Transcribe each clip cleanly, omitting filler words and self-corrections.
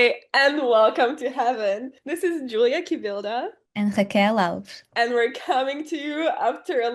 Hi, and welcome to heaven. This is Julia Kibilda, And Raquel Alves. and we're coming to you after a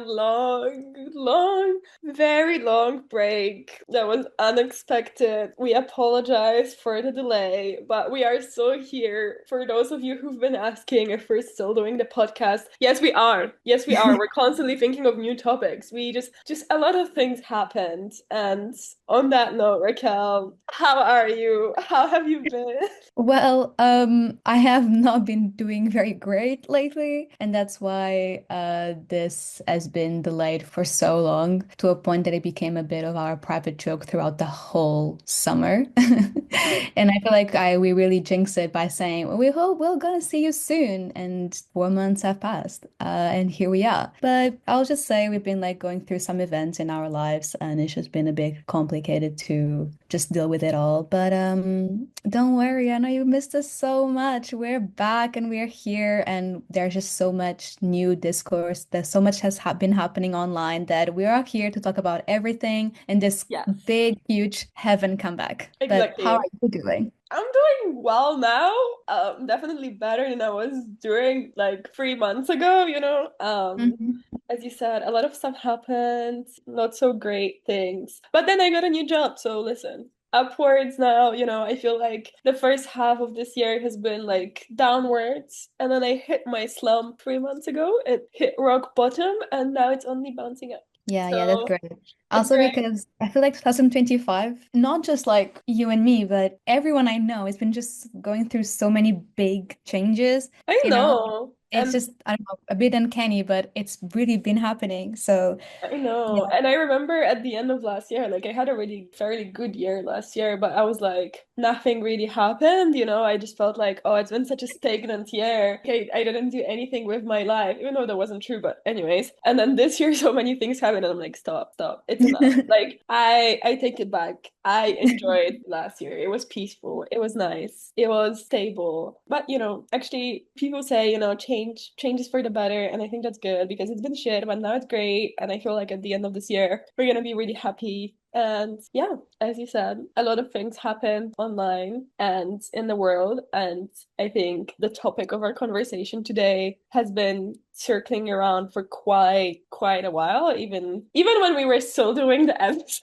very long break that was unexpected. We apologize for the delay, but we are so here. For those of you who've been asking if we're still doing the podcast, yes, we are. Yes, we are. We're constantly thinking of new topics. We just a lot of things happened. And on that note, Raquel, how are you? How have you been? Well, I have not been doing very great lately, and that's why this has been delayed for so long to a point that it became a bit of our private joke throughout the whole summer. And I feel like we really jinxed it by saying, "Well, we hope we're gonna see you soon," and 4 months have passed, and here we are. But I'll just say we've been like going through some events in our lives, and it's just been a bit complicated to just deal with it all. But don't worry, I know you missed us so much. We're back and we're here, and there's just so much new discourse. There's so much has ha been happening online that we are here to talk about everything in this Yes, big, huge heaven comeback. But how exactly. are you doing? I'm doing well now. Definitely better than I was during like 3 months ago, you know. Mhm. As you said, a lot of stuff happened, not so great things. But then I got a new job, so listen. Upwards now, you know, I feel like the first half of this year has been like downwards, and then I hit my slump 3 months ago. It hit rock bottom, and now it's only bouncing up. Yeah, that's So great. it's Also, great. because I feel like 2025, not just like you and me, but everyone I know has been just going through so many big changes, I you know? know. It's just, I don't know, a bit uncanny, but it's really been happening. So, I yeah. know. And I remember at the end of last year, like I had a really fairly good year last year, but I was like, nothing really happened, you know? I just felt like, oh, it's been such a stagnant year. I didn't do anything with my life, even though that wasn't true, but anyways. And then this year, so many things happened, and I'm like, stop, stop. It's enough. Like I take it back. I enjoyed last year. It was peaceful. It was nice. It was stable. But you know, actually people say, you know, change is for the better. And I think that's good because it's been shit, but now it's great. And I feel like at the end of this year, we're gonna be really happy. And yeah, as you said, a lot of things happen online and in the world. And I think the topic of our conversation today has been circling around for quite a while, even when we were still doing the episodes.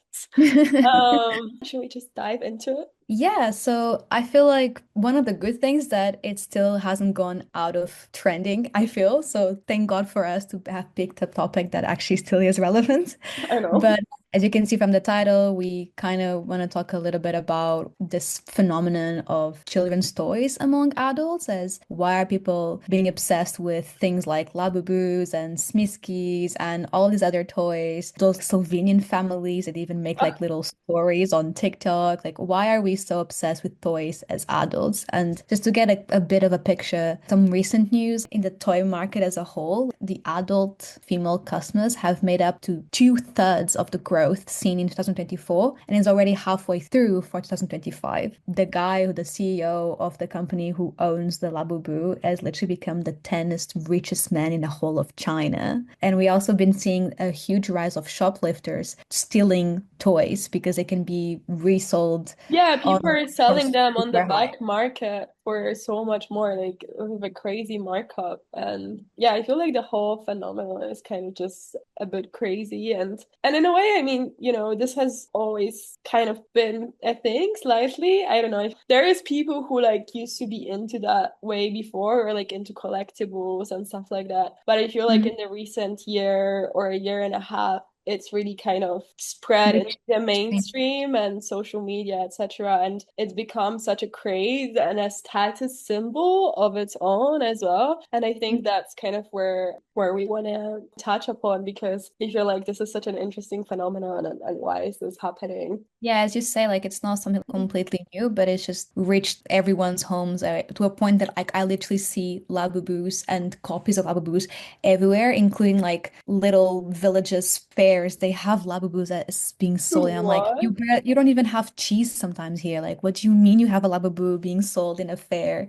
Should we just dive into it? Yeah, so I feel like one of the good things that it still hasn't gone out of trending, I feel. So thank God for us to have picked a topic that actually still is relevant. I know. But as you can see from the title, we kind of want to talk a little bit about this phenomenon of children's toys among adults, as why are people being obsessed with things like labubus and smiskis and all these other toys, those Slovenian families that even make like Ah, little stories on TikTok. Like, why are we so obsessed with toys as adults? And just to get a bit of a picture, some recent news in the toy market as a whole, the adult female customers have made up to two-thirds of the growth seen in 2024 and is already halfway through for 2025. The guy, the CEO of the company who owns the Labubu, has literally become the 10th richest man in the whole of China. And we also been seeing a huge rise of shoplifters stealing toys because they can be resold yeah, people on are for selling them on the super high. black market for so much more, like with a crazy markup. And yeah, I feel like the whole phenomenon is kind of just a bit crazy. And in a way, I mean, you know, this has always kind of been a thing slightly. I don't know if there is people who like used to be into that way before or like into collectibles and stuff like that. But I feel like Mhm. in the recent year or a year and a half, it's really kind of spread into Rich. the mainstream and social media, etc. And it's become such a craze and a status symbol of its own as well. And I think that's kind of where we want to touch upon because I feel like this is such an interesting phenomenon and why is this happening? Yeah, as you say, like it's not something completely new, but it's just reached everyone's homes to a point that like I literally see Labubus and copies of Labubus everywhere, including like little villages, fairs. They have Labubus that's being sold. And I'm like, What? you don't even have cheese sometimes here. Like, what do you mean you have a Labubu being sold in a fair?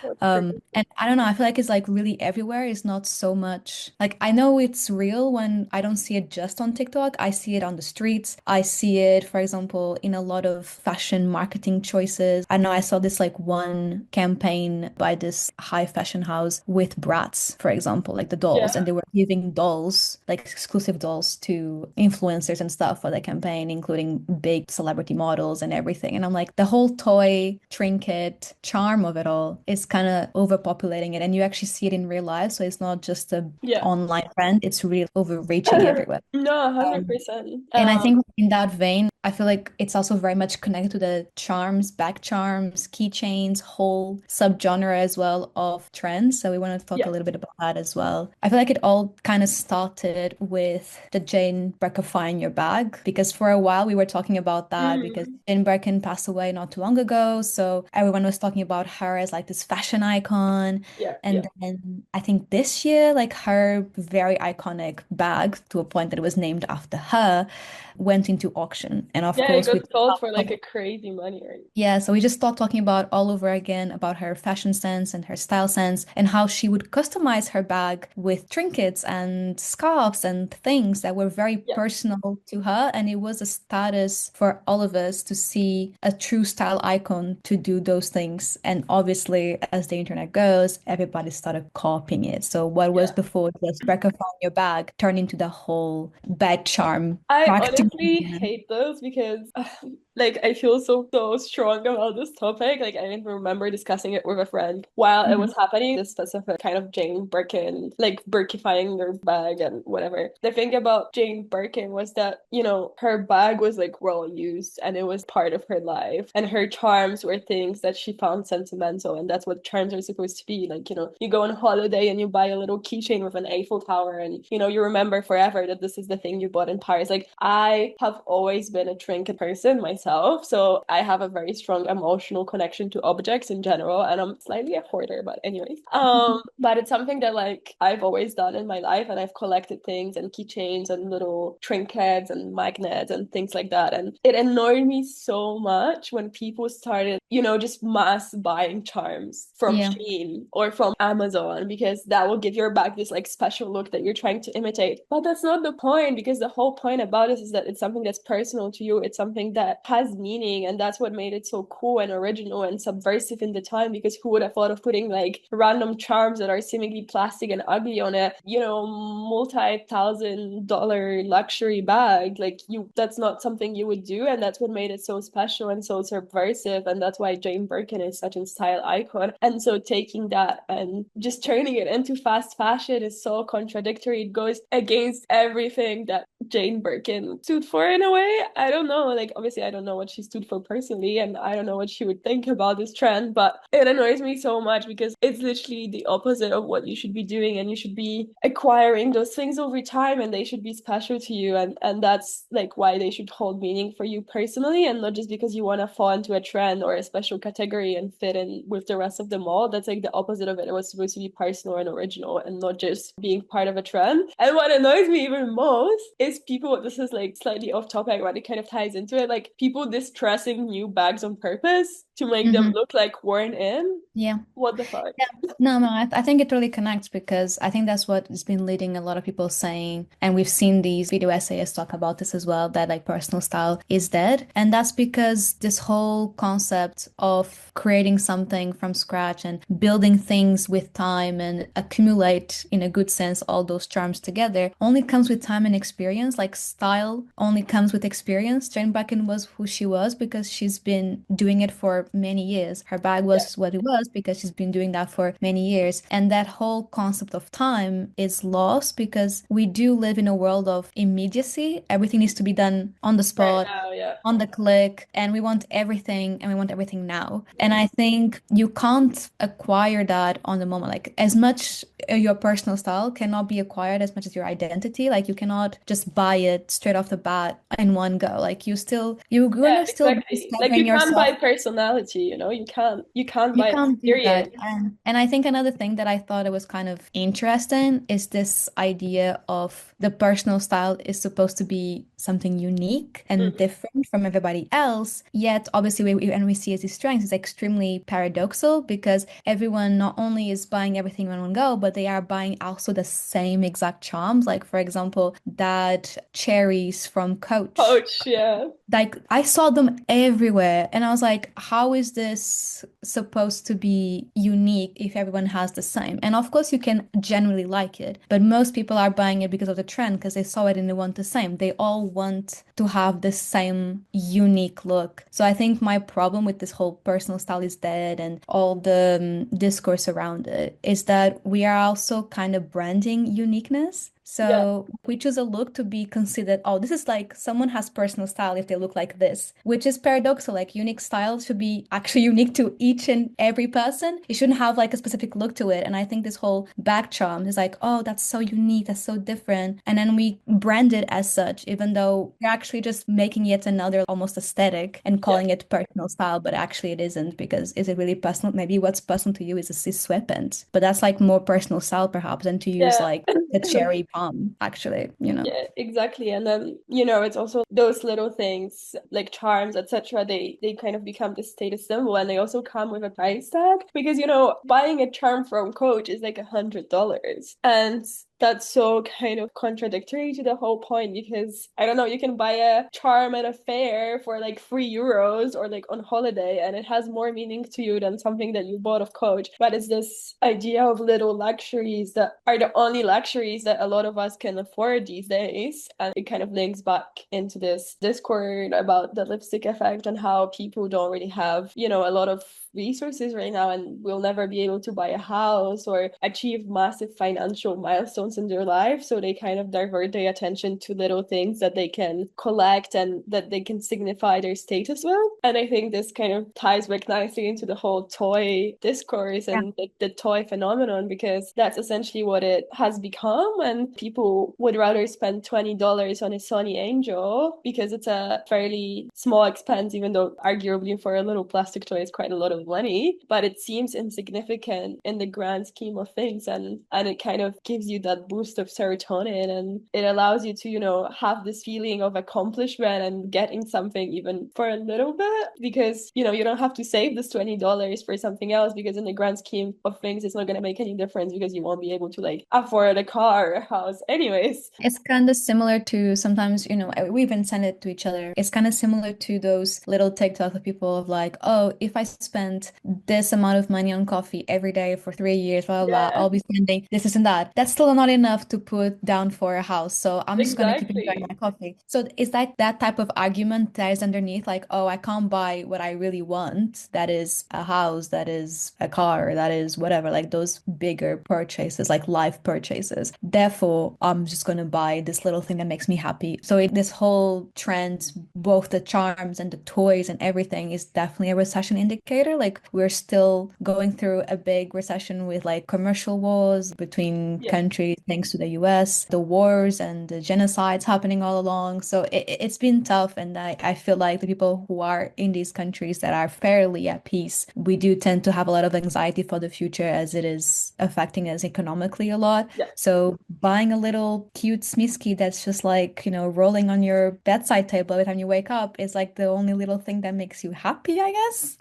That's crazy. And I don't know, I feel like it's like really everywhere. It's not so much much. Like, I know it's real when I don't see it just on TikTok. I see it on the streets. I see it, for example, in a lot of fashion marketing choices. I know I saw this like one campaign by this high fashion house with Bratz, for example, like the dolls, and Yeah. they were giving dolls, like exclusive dolls to influencers and stuff for the campaign, including big celebrity models and everything. And I'm like, the whole toy, trinket, charm of it all is kind of overpopulating it. And you actually see it in real life. So it's not just a Yeah. online trend, it's really overreaching everywhere. No, Um, 100%. and I think in that vein, I feel like it's also very much connected to the charms, back charms, keychains, whole subgenre as well of trends. So we want to talk a Yeah. little bit about that as well. I feel like it all kind of started with the Jane Birkin your bag, because for a while we were talking about that because Mm. Jane Birkin passed away not too long ago. So everyone was talking about her as like this fashion icon. Yeah. Yeah. And then I think this year, like her very iconic bag, to a point that it was named after her, went into auction. And of Yeah, it course, we got sold for like a crazy money, right? yeah, so we just start talking about all over again about her fashion sense and her style sense and how she would customize her bag with trinkets and scarves and things that were very Yeah. personal to her. And it was a status for all of us to see a true style icon to do those things. And obviously, as the internet goes, everybody started copying it. So what was Yeah. before just break from your bag turned into the whole bag charm I marketing. honestly hate those because like I feel so strong about this topic. Like I even remember discussing it with a friend while it Mhm. was happening, this specific kind of Jane Birkin, like Birkifying their bag and whatever. The thing about Jane Birkin was that, her bag was like well used and it was part of her life. And her charms were things that she found sentimental. And that's what charms are supposed to be. Like, you go on holiday and you buy a little keychain with an Eiffel Tower and, you remember forever that this is the thing you bought in Paris. Like I have always been a trinket person myself, so I have a very strong emotional connection to objects in general, and I'm slightly a hoarder, but anyways. But it's something that like I've always done in my life, and I've collected things and keychains and little trinkets and magnets and things like that. And it annoyed me so much when people started, just mass buying charms from Yeah. Shein or from Amazon because that will give your bag this like special look that you're trying to imitate. But that's not the point because the whole point about it is that it's something that's personal to you. It's something that has meaning, and that's what made it so cool and original and subversive in the time. Because who would have thought of putting like random charms that are seemingly plastic and ugly on a multi-thousand-dollar luxury bag? Like that's not something you would do, and that's what made it so special and so subversive. And that's why Jane Birkin is such a style icon. And so taking that and just turning it into fast fashion is so contradictory. It goes against everything that Jane Birkin stood for in a way. I don't know. Like, obviously, I don't know what she stood for personally, and I don't know what she would think about this trend, but it annoys me so much because it's literally the opposite of what you should be doing, and you should be acquiring those things over time, and they should be special to you, and that's like why they should hold meaning for you personally, and not just because you want to fall into a trend or a special category and fit in with the rest of them all. That's like the opposite of it. It was supposed to be personal and original, and not just being part of a trend. And what annoys me even most is people, this is like slightly off topic, but it kind of ties into it, like people distressing new bags on purpose to make them Hmm. look like worn in. Yeah. What the fuck? Yeah. No, no, I think it really connects because I think that's what has been leading a lot of people saying, and we've seen these video essayists talk about this as well, that like personal style is dead. And that's because this whole concept of creating something from scratch and building things with time and accumulate, in a good sense, all those charms together only comes with time and experience. Like style only comes with experience. Jane Birkin was who she was because she's been doing it for many years. Her bag Yeah, was what it was because she's been doing that for many years. And that whole concept of time is lost because we do live in a world of immediacy. Everything needs to be done on the right spot, now, yeah. on the click, and we want everything and we want everything now. And I think you can't acquire that on the moment. Like as much your personal style cannot be acquired as much as your identity. Like you cannot just buy it straight off the bat in one go. though. Like you're Yeah, gonna still be exactly. Like discovering you can't buy yourself. personality, you can't You buy can't do that. experience. And I think another thing that I thought it was kind of interesting is this idea of the personal style is supposed to be something unique and Mm. different from everybody else. Yet, obviously, and we see as his strengths is extremely paradoxal because everyone not only is buying everything in one go, but they are buying also the same exact charms. Like, for example, that cherries from Coach. Coach, yeah. Like I saw them everywhere and I was like, how is this supposed to be unique if everyone has the same? And of course you can generally like it, but most people are buying it because of the trend because they saw it and they want the same. They all want to have the same unique look. So I think my problem with this whole personal style is dead and all the discourse around it is that we are also kind of branding uniqueness. Yeah. So we choose a look to be considered, oh, this is like someone has personal style if they look like this, which is paradoxical. Like unique style should be actually unique to each and every person. It shouldn't have like a specific look to it. And I think this whole back charm is like, oh, that's so unique, that's so different. And then we brand it as such, even though we're actually just making yet another almost aesthetic and Yeah. calling it personal style, but actually it isn't because is it really personal? Maybe what's personal to you is a sweatpants, but that's like more personal style perhaps than to use Yeah. like the cherry palm, actually, you know. Yeah, exactly. And then, it's also those little things like charms, etc. They kind of become the status symbol and they also come with a price tag because, buying a charm from Coach is like $100. And that's so kind of contradictory to the whole point because I don't know, you can buy a charm at a fair for like €3 or like on holiday and it has more meaning to you than something that you bought of Coach. But it's this idea of little luxuries that are the only luxuries that a lot of us can afford these days. And it kind of links back into this discord about the lipstick effect and how people don't really have, a lot of resources right now and will never be able to buy a house or achieve massive financial milestones in their life. So they kind of divert their attention to little things that they can collect and that they can signify their status with. And I think this kind of ties back nicely into the whole toy discourse Yeah. and the toy phenomenon because that's essentially what it has become. And people would rather spend $20 on a Sony Angel because it's a fairly small expense, even though arguably for a little plastic toy is quite a lot of money, but it seems insignificant in the grand scheme of things. And it kind of gives you that boost of serotonin and it allows you to, have this feeling of accomplishment and getting something even for a little bit because, you don't have to save this $20 for something else because in the grand scheme of things, it's not going to make any difference because you won't be able to like afford a car or a house anyways. It's kind of similar to sometimes, we even send it to each other. It's kind of similar to those little TikToks of people of like, oh, if I spent this amount of money on coffee every day for 3 years, blah, blah, blah, Yeah, I'll be spending this and that. That's still not enough to put down for a house. So I'm just going to keep enjoying exactly. my coffee. So it's like that type of argument that is underneath, like, oh, I can't buy what I really want. That is a house, that is a car, that is whatever, like those bigger purchases, like life purchases. Therefore, I'm just going to buy this little thing that makes me happy. So this whole trend, both the charms and the toys and everything is definitely a recession indicator. Like we're still going through a big recession with like commercial wars between Yeah. countries thanks to the US, the wars and the genocides happening all along. So it's been tough. And I feel like the people who are in these countries that are fairly at peace, we do tend to have a lot of anxiety for the future as it is affecting us economically a lot. Yeah. So buying a little cute smisky that's just like, rolling on your bedside table every time you wake up is like the only little thing that makes you happy, I guess.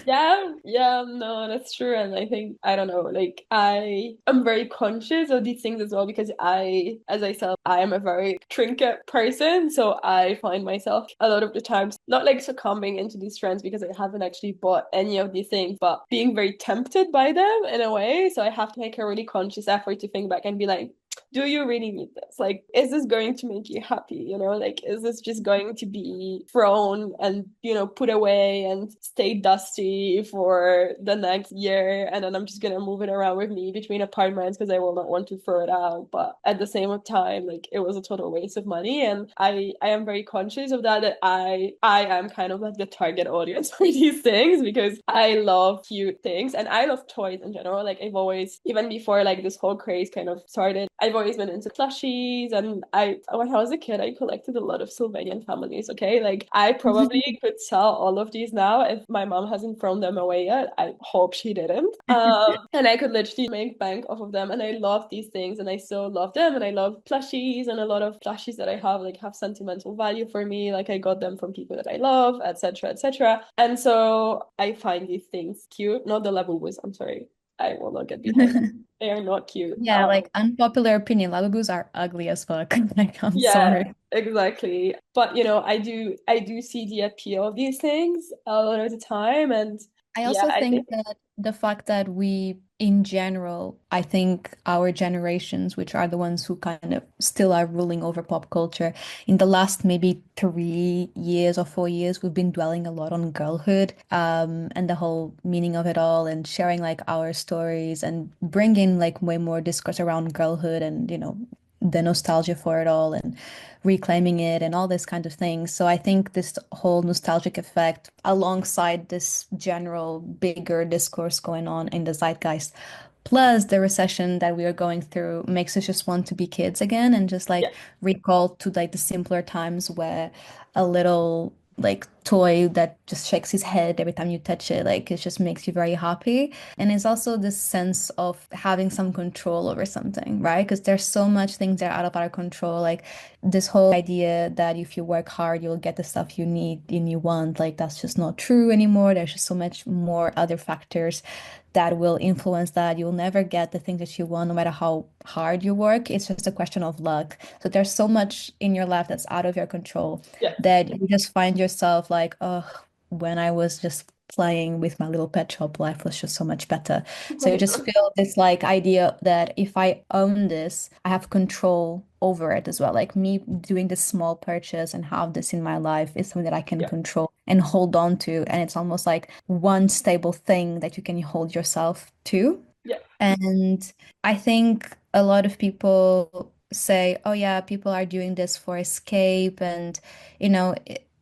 Yeah, yeah, no, that's true. And I think, I don't know, like I am very conscious of these things as well because as I said, I am a very trinket person. So I find myself a lot of the times not like succumbing into these trends because I haven't actually bought any of these things, but being very tempted by them in a way. So I have to make a really conscious effort to think back and be like, do you really need this? Like, is this going to make you happy? Like, is this just going to be thrown and, put away and stay dusty for the next year? And then I'm just going to move it around with me between apartments because I will not want to throw it out. But at the same time, like, it was a total waste of money. And I am very conscious of that I am kind of like the target audience for these things because I love cute things and I love toys in general. Like, I've always, even before like this whole craze kind of started, I've always been into plushies, and I when I was a kid, I collected a lot of Sylvanian families. Okay, like I probably could sell all of these now if my mom hasn't thrown them away yet. I hope she didn't. And I could literally make bank off of them. And I love these things, and I still love them, and I love plushies, and a lot of plushies that I have like have sentimental value for me. Like I got them from people that I love, etc., etc. And so I find these things cute. Not the labubus, I'm sorry. I will not get behind. They are not cute. Yeah, like unpopular opinion, labubus are ugly as fuck. Like, I'm Yeah, sorry. exactly. But I do see the appeal of these things a lot of the time, and I yeah, also I think think that the fact that we, in general, I think our generations, which are the ones who kind of still are ruling over pop culture, in the last maybe 3 years or 4 years, we've been dwelling a lot on girlhood, and the whole meaning of it all, and sharing like our stories and bringing like way more discourse around girlhood and, the nostalgia for it all and reclaiming it and all this kind of thing. So I think this whole nostalgic effect, alongside this general bigger discourse going on in the zeitgeist, plus the recession that we are going through, makes us just want to be kids again and just yeah, like recall to like the simpler times where a little like toy that just shakes his head every time you touch it, like it just makes you very happy. And it's also this sense of having some control over something, right? Because there's so much things that are out of our control. Like this whole idea that if you work hard, you'll get the stuff you need and you want, like that's just not true anymore. There's just so much more other factors that will influence that. You'll never get the things that you want, no matter how hard you work. It's just a question of luck. So there's so much in your life that's out of your control yeah. that you just find yourself like, oh, when I was just playing with my little pet shop, life was just so much better. So you just feel this like idea that if I own this, I have control over it as well. Like me doing this small purchase and have this in my life is something that I can Yeah, control and hold on to. And it's almost like one stable thing that you can hold yourself to. yeah, And I think a lot of people say, oh, yeah, people are doing this for escape. And,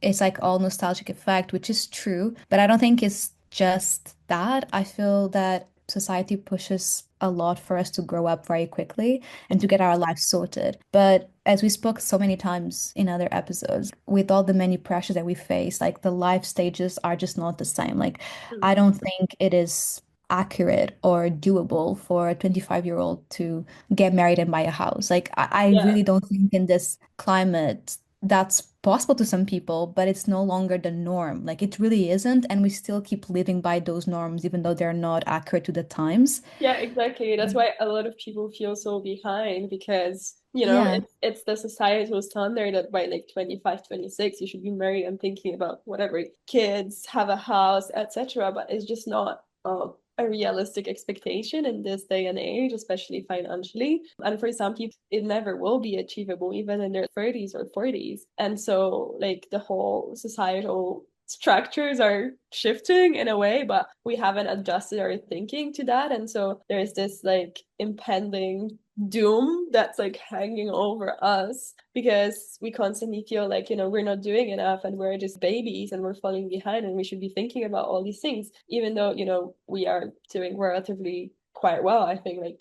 it's like all nostalgic effect, which is true. But I don't think it's just that. I feel that society pushes a lot for us to grow up very quickly and to get our lives sorted. But as we spoke so many times in other episodes, with all the many pressures that we face, like the life stages are just not the same. Like, mm, I don't think it is accurate or doable for a 25-year-old to get married and buy a house. Like, I yeah. really don't think in this climate that's possible to some people, but it's no longer the norm. Like, it really isn't. And we still keep living by those norms, even though they're not accurate to the times. Yeah, exactly. That's why a lot of people feel so behind because, Yeah. it's the societal standard that by like 25, 26, you should be married and thinking about whatever, kids, have a house, etc. But it's just not a realistic expectation in this day and age, especially financially. And for some people, it never will be achievable, even in their 30s or 40s. And so, like, the whole societal structures are shifting in a way, but we haven't adjusted our thinking to that. And so there's this like impending doom that's like hanging over us because we constantly feel like, we're not doing enough and we're just babies and we're falling behind and we should be thinking about all these things, even though, we are doing relatively quite well. I think like,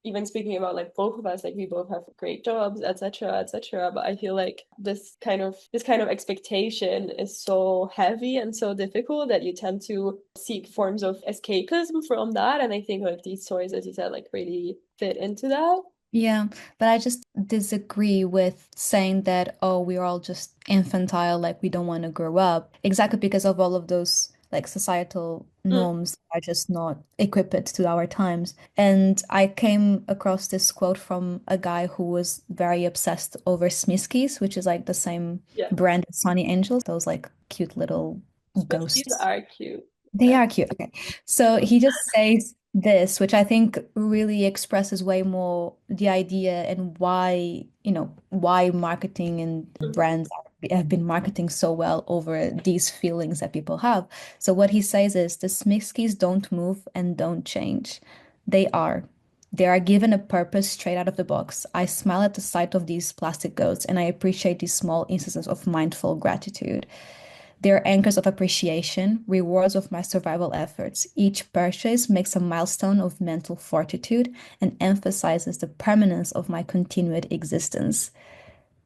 even speaking about like both of us, like we both have great jobs, etc., etc. But I feel like this kind of expectation is so heavy and so difficult that you tend to seek forms of escapism from that. And I think like these stories, as you said, like really fit into that. Yeah, but I just disagree with saying that, oh, we're all just infantile, like we don't want to grow up. Exactly because of all of those like societal Mm, norms are just not equipped to our times. And I came across this quote from a guy who was very obsessed over Smiskies, which is like the same yeah, brand as Sunny Angels, those like cute little Swissies ghosts. are cute. They are cute. Okay. So he just says this, which I think really expresses way more the idea and why, why marketing and Mhm. brands have been marketing so well over these feelings that people have. So what he says is the Smiskies don't move and don't change. They are. They are given a purpose straight out of the box. I smile at the sight of these plastic goats and I appreciate these small instances of mindful gratitude. They're anchors of appreciation, rewards of my survival efforts. Each purchase makes a milestone of mental fortitude and emphasizes the permanence of my continued existence.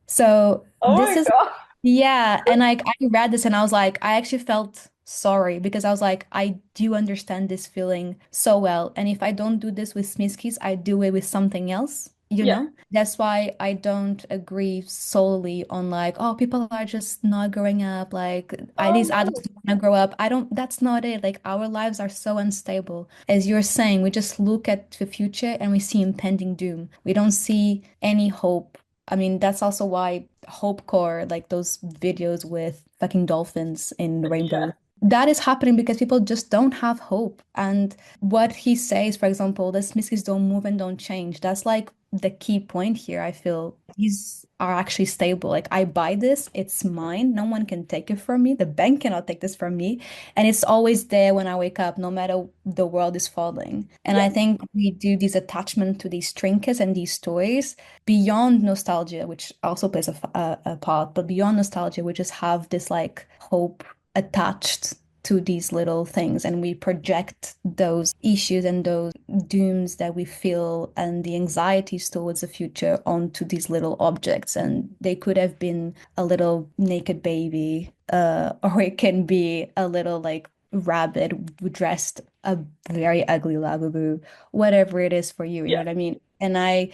So Oh this my is, God. yeah, and like I read this and I was like, I actually felt sorry because I was like, I do understand this feeling so well. And if I don't do this with Smiskis, I do it with something else, you Yeah. know? That's why I don't agree solely on like, oh, people are just not growing up. Like, Oh these adults no. don't want to grow up. I don't, that's not it. Like, our lives are so unstable. As you're saying, we just look at the future and we see impending doom. We don't see any hope. I mean, that's also why Hope Core, like those videos with fucking dolphins in the Yeah. rainbow, that is happening because people just don't have hope. And what he says, for example, the Smiskis don't move and don't change. That's like the key point here. I feel these are actually stable. Like I buy this, it's mine. No one can take it from me. The bank cannot take this from me. And it's always there when I wake up, no matter the world is falling. And Yeah. I think we do this attachment to these trinkets and these toys beyond nostalgia, which also plays a part, but beyond nostalgia, we just have this like hope attached to these little things, and we project those issues and those dooms that we feel and the anxieties towards the future onto these little objects. And they could have been a little naked baby, or it can be a little like rabbit dressed a very ugly labubu, whatever it is for you, you know Yeah. what I mean? And I,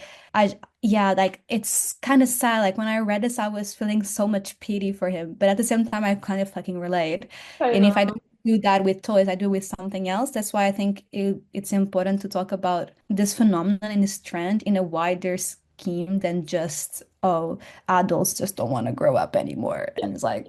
yeah, like it's kind of sad. Like when I read this, I was feeling so much pity for him, but at the same time, I kind of fucking relate. I And if I know. don't do that with toys, I do it with something else. That's why I think it's important to talk about this phenomenon and this trend in a wider scheme than just, oh, adults just don't want to grow up anymore. Yeah. And it's like,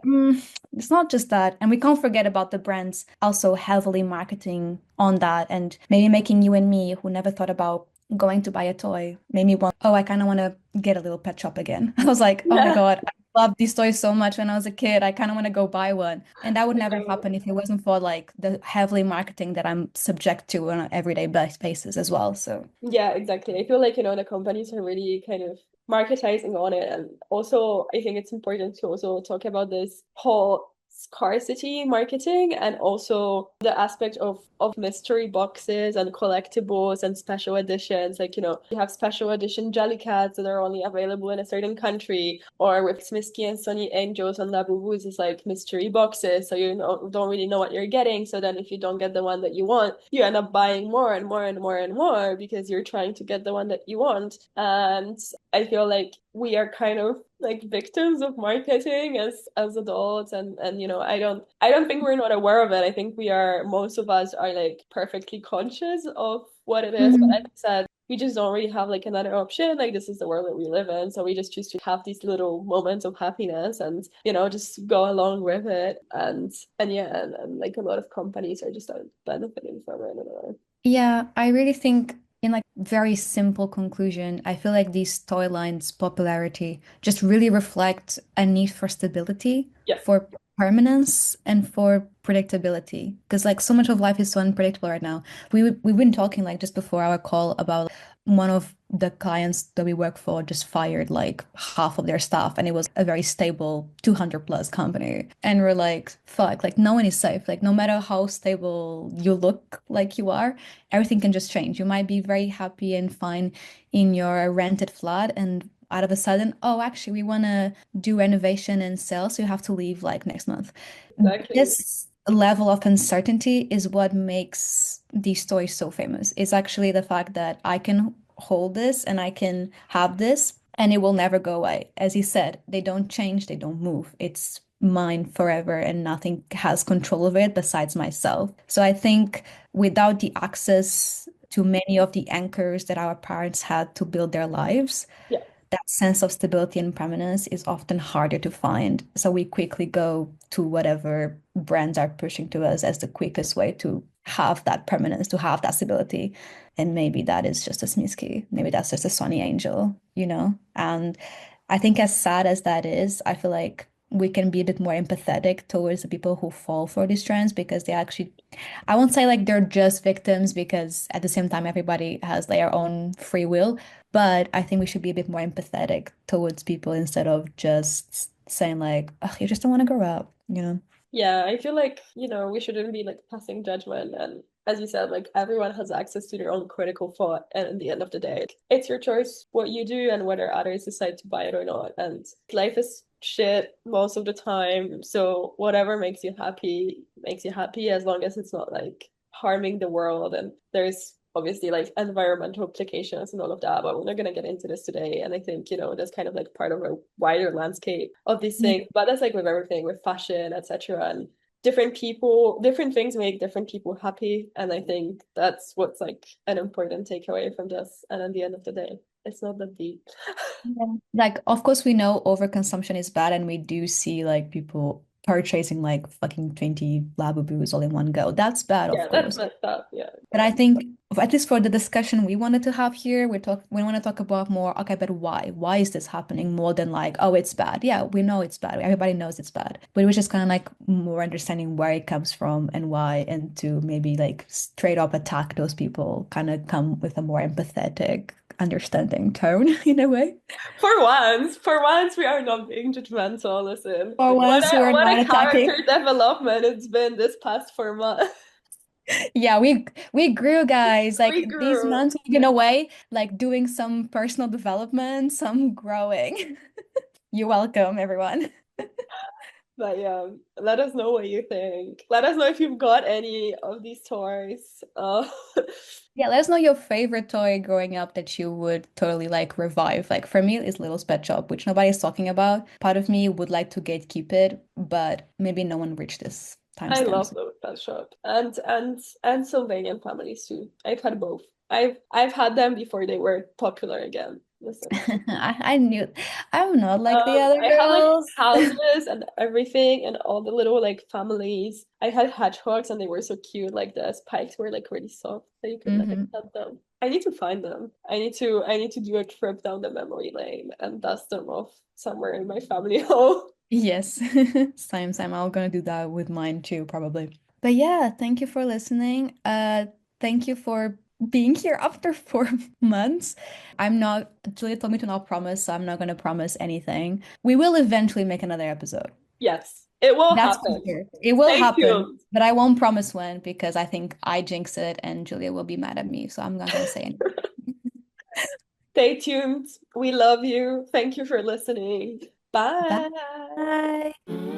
it's not just that. And we can't forget about the brands also heavily marketing on that and maybe making you and me, who never thought about going to buy a toy, made me want, oh, I kind of want to get a little pet shop again. I was like, oh my Yeah. God, I loved these toys so much when I was a kid. I kind of want to go buy one. And that would I never know. happen if it wasn't for like the heavily marketing that I'm subject to on an everyday basis as well. So, Yeah, exactly. I feel like, the companies are really kind of marketizing on it. And also, I think it's important to also talk about this whole scarcity marketing and also the aspect of mystery boxes and collectibles and special editions. Like, you have special edition jellycats that are only available in a certain country, or with Smisky and Sunny Angels and Labubus is like mystery boxes. So don't really know what you're getting. So then if you don't get the one that you want, you end up buying more and more and more and more because you're trying to get the one that you want. And I feel like we are kind of like victims of marketing as adults, and I don't think we're not aware of it. I think most of us are like perfectly conscious of what it is, but as I mhm. said, we just don't really have like another option. Like this is the world that we live in, so we just choose to have these little moments of happiness and just go along with it. And yeah, and like a lot of companies are just benefiting from it in a way. Yeah, I really think in like very simple conclusion, I feel like these toy lines' popularity just really reflect a need for stability, Yeah, for permanence, and for predictability. Because like so much of life is so unpredictable right now. We've been talking like just before our call about one of the clients that we work for just fired like half of their staff, and it was a very stable 200 plus company. And we're like, fuck, like no one is safe. Like no matter how stable you look like you are, everything can just change. You might be very happy and fine in your rented flat, and out of a sudden, oh, actually, we want to do renovation and sell, so you have to leave like next month. exactly. This level of uncertainty is what makes these toys so famous. It's actually the fact that I can hold this and I can have this and it will never go away. As he said, they don't change, they don't move. It's mine forever and nothing has control of it besides myself. So I think without the access to many of the anchors that our parents had to build their lives, Yeah, that sense of stability and permanence is often harder to find. So we quickly go to whatever brands are pushing to us as the quickest way to have that permanence, to have that stability. And maybe that is just a Smiski. Maybe that's just a Sonny Angel, you know? And I think as sad as that is, I feel like we can be a bit more empathetic towards the people who fall for these trends because they actually, I won't say like they're just victims because at the same time, everybody has their own free will. But I think we should be a bit more empathetic towards people instead of just saying like, oh, you just don't want to grow up, you know? Yeah, I feel like, we shouldn't be like passing judgment. And as you said, like everyone has access to their own critical thought. And at the end of the day, it's your choice what you do and whether others decide to buy it or not. And life is shit most of the time. So whatever makes you happy as long as it's not like harming the world. And there's obviously like environmental implications and all of that, but we're not going to get into this today. And I think, that's kind of like part of a wider landscape of these Yeah. things. But that's like with everything, with fashion, etc. And different people, different things make different people happy. And I think that's what's like an important takeaway from this. And at the end of the day, it's not that deep. Yeah. Like, of course, we know overconsumption is bad, and we do see like people purchasing like fucking 20 labubus all in one go. That's bad, of Yeah, that's course. messed up. Yeah. But I think, at least for the discussion we wanted to have here, we want to talk about more, okay, but why? Why is this happening more than like, oh, it's bad. Yeah, we know it's bad. Everybody knows it's bad. But it was just kind of like more understanding where it comes from and why, and to maybe like straight up attack those people, kind of come with a more empathetic, understanding tone in a way. For once, we are not being judgmental. Listen, For what once, a we're what not a character attacking. development it's been this past 4 months. Yeah, we grew, guys. We Like these grew. months we've been away, like doing some personal development, some growing. You're welcome, everyone. But yeah, let us know what you think. Let us know if you've got any of these toys. Yeah, let us know your favorite toy growing up that you would totally like revive. Like for me, it's Little Pet Shop, which nobody's talking about. Part of me would like to gatekeep it, but maybe no one reached this I timestamp. love the pet shop and Sylvanian families too. I've had both. I've had them before they were popular again. Listen. I knew I'm not like the other I had like girls. houses and everything and all the little like families. I had hedgehogs and they were so cute. Like the spikes were like really soft, so you could like Hmm. pet them. I need to find them. I need to do a trip down the memory lane and dust them off somewhere in my family home. Yes, same. I'm gonna do that with mine too, probably. But yeah, thank you for listening. Thank you for being here after 4 months. I'm not, Julia told me to not promise, so I'm not gonna promise anything. We will eventually make another episode. Yes, it will That's for happen. sure. It will Stay happen, tuned. but I won't promise when because I think I jinx it and Julia will be mad at me, so I'm not gonna say anything. Stay tuned. We love you. Thank you for listening. Bye. Bye.